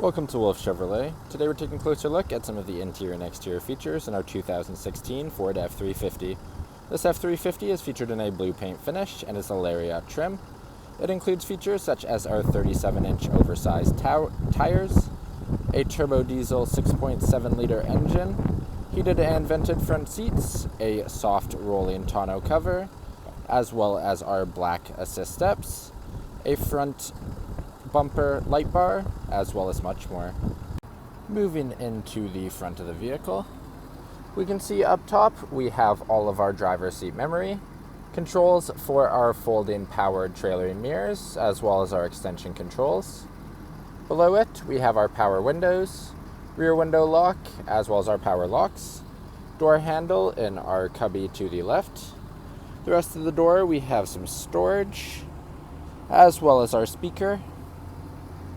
Welcome to Wolfe Chevrolet. Today we're taking a closer look at some of the interior and exterior features in our 2016 Ford F-350. This F-350 is featured in a blue paint finish and is a Lariat trim. It includes features such as our 37-inch oversized tires, a turbo diesel 6.7-liter engine, heated and vented front seats, a soft rolling tonneau cover, as well as our black assist steps, a front bumper light bar, as well as much more. Moving into the front of the vehicle, we can see up top we have all of our driver's seat memory, controls for our folding powered trailering mirrors, as well as our extension controls. Below it, we have our power windows, rear window lock, as well as our power locks, door handle in our cubby to the left. The rest of the door, we have some storage, as well as our speaker.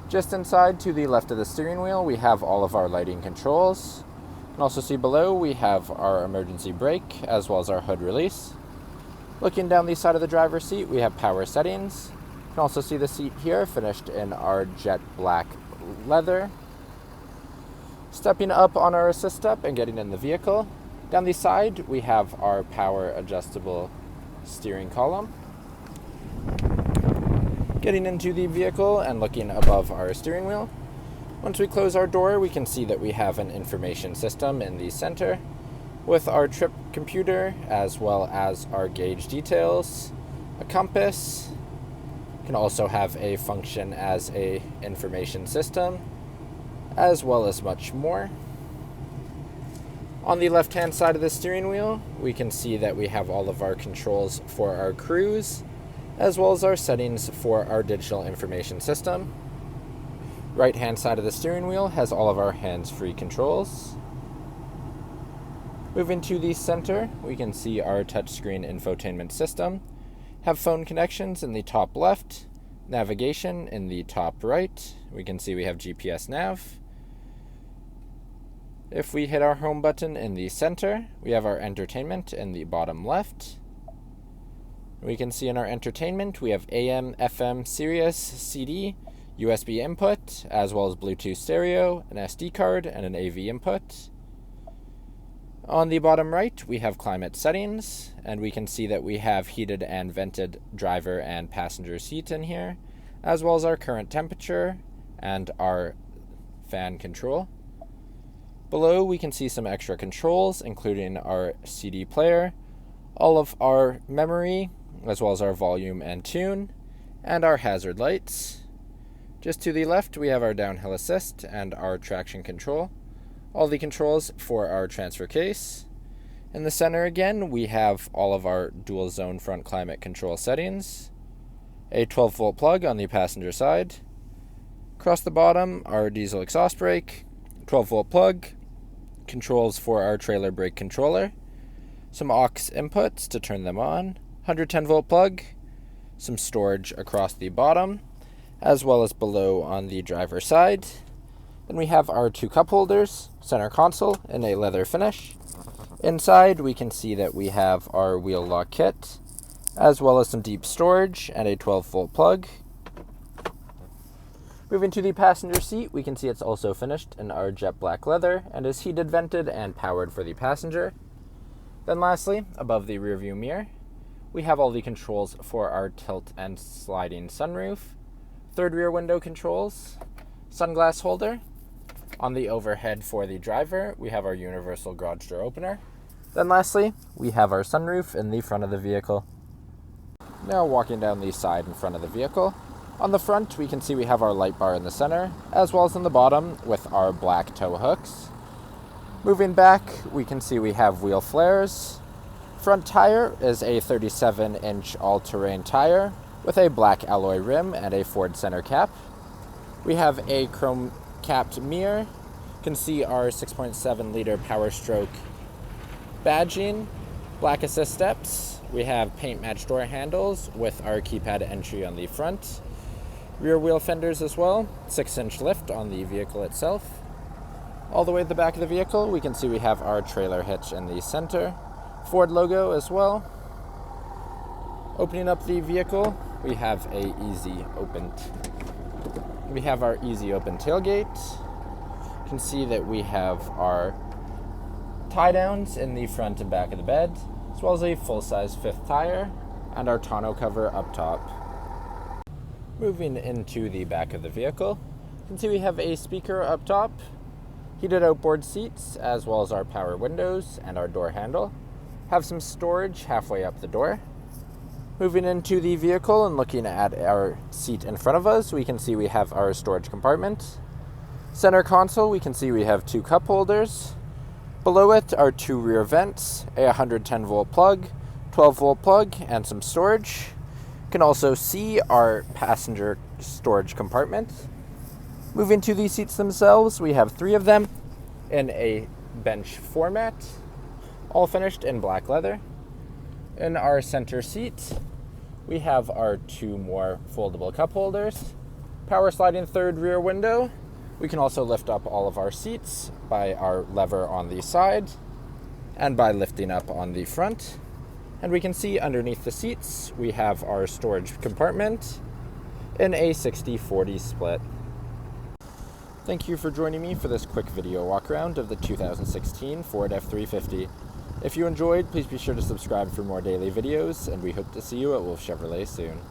Just inside to the left of the steering wheel, we have all of our lighting controls. You can also see below we have our emergency brake, as well as our hood release. Looking down the side of the driver's seat, we have power settings. You can also see the seat here finished in our jet black leather. Stepping up on our assist step and getting in the vehicle. Down the side, we have our power adjustable steering column. Getting into the vehicle and looking above our steering wheel. Once we close our door, we can see that we have an information system in the center with our trip computer, as well as our gauge details, a compass. You can also have a function as a information system, as well as much more. On the left-hand side of the steering wheel, we can see that we have all of our controls for our cruise, as well as our settings for our digital information system. Right-hand side of the steering wheel has all of our hands-free controls. Moving to the center, we can see our touchscreen infotainment system, have phone connections in the top left, navigation in the top right. We can see we have GPS nav. If we hit our home button in the center, we have our entertainment in the bottom left. We can see in our entertainment, we have AM, FM, Sirius, CD, USB input, as well as Bluetooth stereo, an SD card, and an AV input. On the bottom right, we have climate settings, and we can see that we have heated and vented driver and passenger seats in here, as well as our current temperature and our fan control. Below, we can see some extra controls, including our CD player, all of our memory, as well as our volume and tune, and our hazard lights. Just to the left, we have our downhill assist and our traction control, all the controls for our transfer case. In the center again, we have all of our dual zone front climate control settings, a 12-volt plug on the passenger side. Across the bottom, our diesel exhaust brake, 12-volt plug, controls for our trailer brake controller, some aux inputs to turn them on, 110-volt plug, some storage across the bottom, as well as below on the driver's side. Then we have our two cup holders, center console in a leather finish. Inside, we can see that we have our wheel lock kit, as well as some deep storage and a 12-volt plug. Moving to the passenger seat, we can see it's also finished in our jet black leather and is heated, vented, and powered for the passenger. Then lastly, above the rear view mirror, we have all the controls for our tilt and sliding sunroof, third rear window controls, sunglass holder. On the overhead for the driver, we have our universal garage door opener. Then lastly, we have our sunroof in the front of the vehicle. Now walking down the side in front of the vehicle. On the front, we can see we have our light bar in the center, as well as in the bottom with our black tow hooks. Moving back, we can see we have wheel flares. Front tire is a 37-inch all-terrain tire with a black alloy rim and a Ford center cap. We have a chrome-capped mirror. You can see our 6.7-liter POWERSTROKE badging, black assist steps. We have paint-matched door handles with our keypad entry on the front. Rear wheel fenders as well, 6-inch lift on the vehicle itself. All the way at the back of the vehicle, we can see we have our trailer hitch in the center. Ford logo as well. Opening up the vehicle, we have a easy open We have our easy open tailgate. You can see that we have our tie downs in the front and back of the bed, as well as a full-size fifth tire and our tonneau cover up top. Moving into the back of the vehicle, you can see we have a speaker up top, heated outboard seats, as well as our power windows and our door handle. Have some storage halfway up the door. Moving into the vehicle and looking at our seat in front of us, we can see we have our storage compartment. Center console, we can see we have 2 cup holders. Below it are 2 rear vents, a 110 volt plug, 12 volt plug, and some storage. You can also see our passenger storage compartment. Moving to the seats themselves, we have 3 of them in a bench format, all finished in black leather. In our center seat, we have our 2 more foldable cup holders, power sliding third rear window. We can also lift up all of our seats by our lever on the side and by lifting up on the front. And we can see underneath the seats, we have our storage compartment in a 60-40 split. Thank you for joining me for this quick video walk around of the 2016 Ford F-350. If you enjoyed, please be sure to subscribe for more daily videos, and we hope to see you at Wolfe Chevrolet soon.